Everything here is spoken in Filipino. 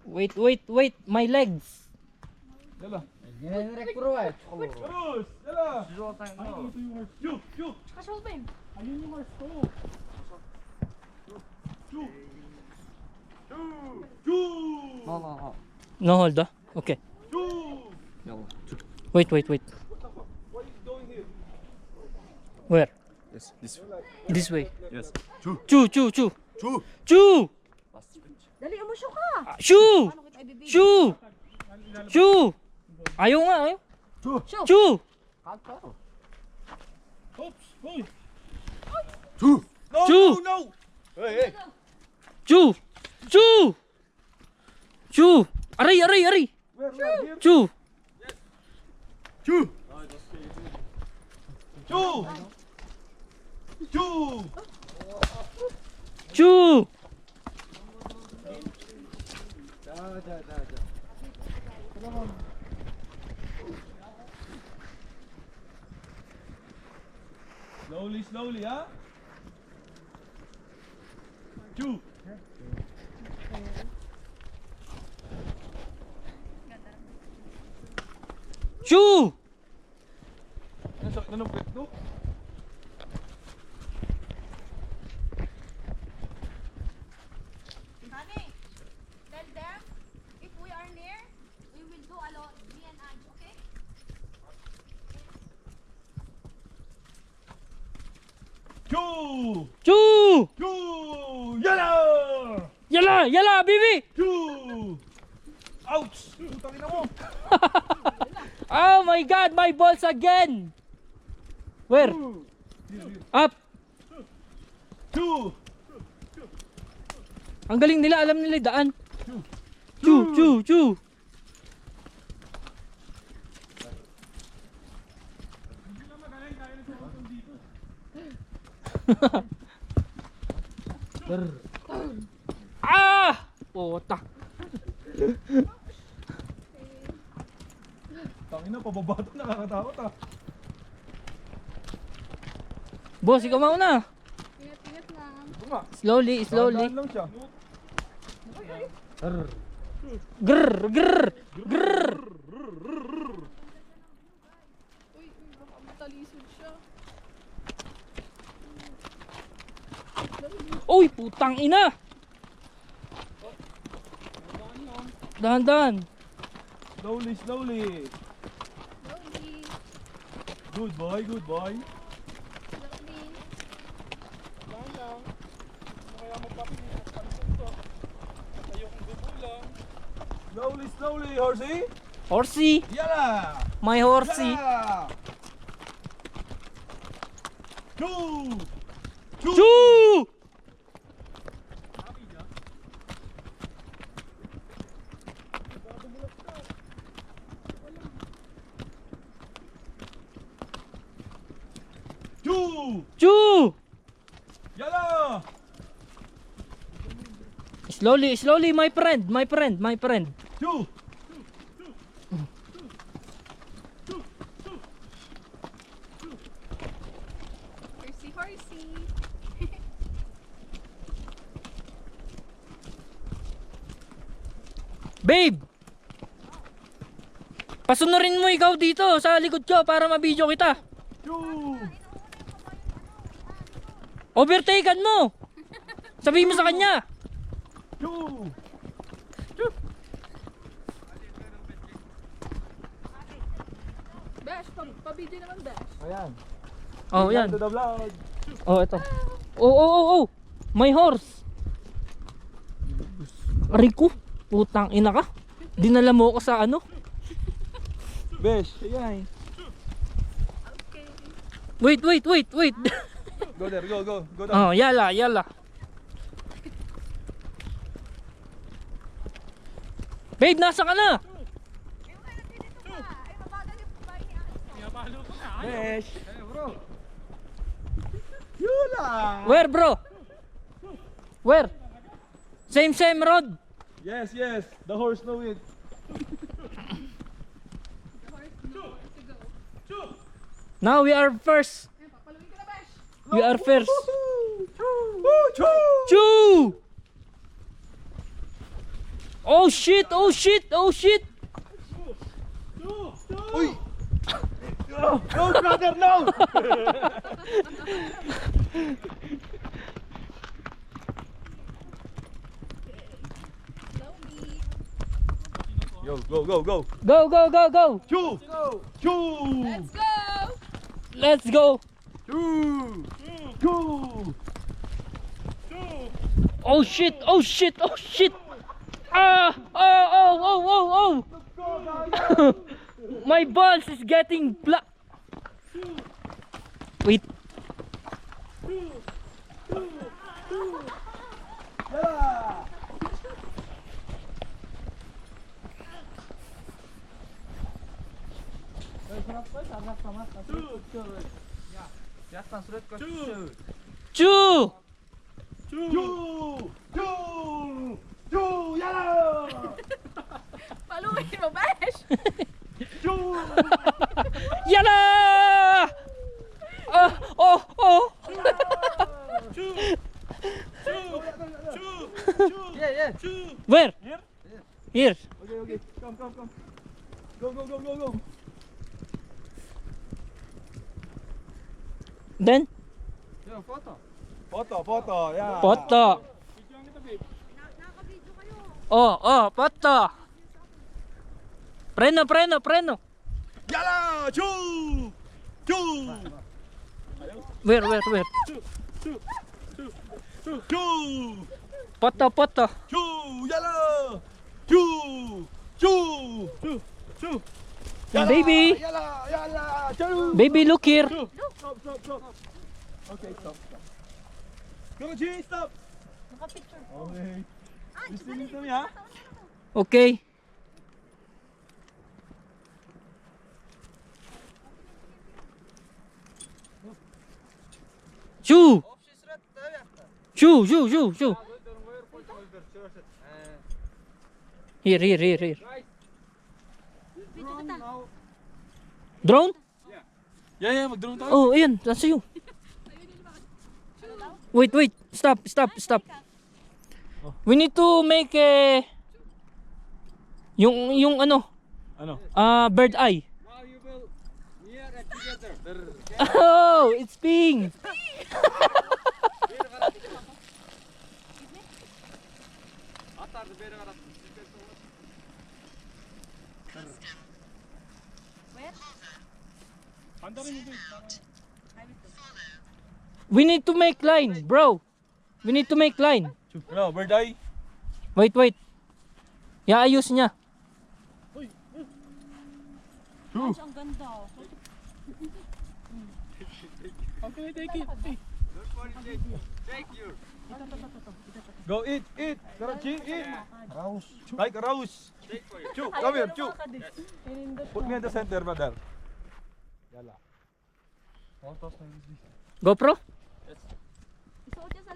Wait, wait, wait. My legs. يلا Direct provides. فلوس يلا ayun ito yung horse Chu Chu ayun yung horse ko Chu Chu Chu No, hold on. Okay. Chu Wait, wait, wait. what is going here Where? Yes, this This way. yes. Chu, chu, chu. Chu. Chu! Dali, umusyo ka. Chu! Paano kita ibibigay? Chu! Chu! Ayaw nga, ayaw. Chu Chu! oops hoy Chu. no Chu no no hey hey Chu! Chu! Chu! Aray, aray, aray! where here Chu! Chu. Chu Chu Chu! slowly slowly ha Chu Chu! Nasakit na ng pet ko Honey, tell them, if we are near, we will do a lot, me and Ange, okay? Chu Chu! Chu yala Yala! Yala, baby! Chu ouch putang ina mo Oh my God, my balls again! Where? Up! Chu Ang galing nila, alam nila yung daan. Chu, chu, chu. Ah! Puta. tangina pababa to nakakatakot ah Boss, ikaw mauna. Ingat-ingat lang. ito nga Slowly, slowly. dahan lang siya Grrr, grrr, grrr. Uy, baka matalisod siya. Uy, putang ina. Dahan-dahan. slowly slowly Slowly, good boy slowly. slowly slowly horsey Horsey, yala my horsey. yala Chu Chu Chu! Chu Chu! yala Slowly, slowly, my friend, my friend, my friend. Chu Horsey, horsey. Babe! Pasunurin mo ikaw dito sa likod ko para ma-video kita. Chu Overtaken mo! Sabihin mo sa kanya. Chu Besh, pabidyo naman, Besh. ayan Oh, yan. to the vlog Oh, ito. Oh, oh, oh, oh. My horse. Rico, putang ina ka. Dinala mo ako sa ano? besh ayan Okay. Wait, wait, wait, wait. go there go down Oh, yala, yala. Babe, nasa ka na? Ay, mabagal yung babae ni Ange. besh yula Where, bro? Where? Same road. yes yes the horse know it Now we are first. Ay, papaluin ka na, Besh. We are first. Woo, Chu Choo! Oh shit, oh shit, oh shit. Uy! No, brother, no! Go, go, go, go! Go, go, go, go. Two! Two! Let's go! Let's go. Two! Two! Oh shit, oh shit, oh shit. Ah, oh, oh, oh, oh, oh. My balls is getting black. Wait. Chew. Two! Two! Two! Yellow! Paluin mo, Bash! Two! Yala! Oh, oh. Yeah, yeah. Where? Here. Okay, okay. Come, come, come. Go, go, go, go, go. Then? Yeah, photo. Photo, photo. Yeah. Poto. Nakaka-video kayo. Oh, oh, poto. Preno, preno, preno. Yellow! Two! Two! Where? Two! Poto, poto. Two! Yellow! Two! Two! Two! Two! Baby. Yellow! Yellow! Two! Baby, look here. Stop, stop, stop. Okay, stop, stop. Come on, G, stop. Naka-picture. Okay. Listen to me, ha? Okay. Shoo. Shoo, shoo, shoo, shoo. Here. Drone? Yeah, mag-drone tayo. Oh, ayan. Nasa iyo. Wait. Stop. We need to make a... Yung ano? Ano? Bird eye. Oh, it's pink. We need to make line, bro. We need to make line. Ano, bird eye? Wait. Ayos niya. Ang ganda. How can I take it? Go eat. Karachi, eat. Raus. Like a raus. Chu, come here, Chu. Put me in the center, brother. Yala. GoPro? Isuot niya sa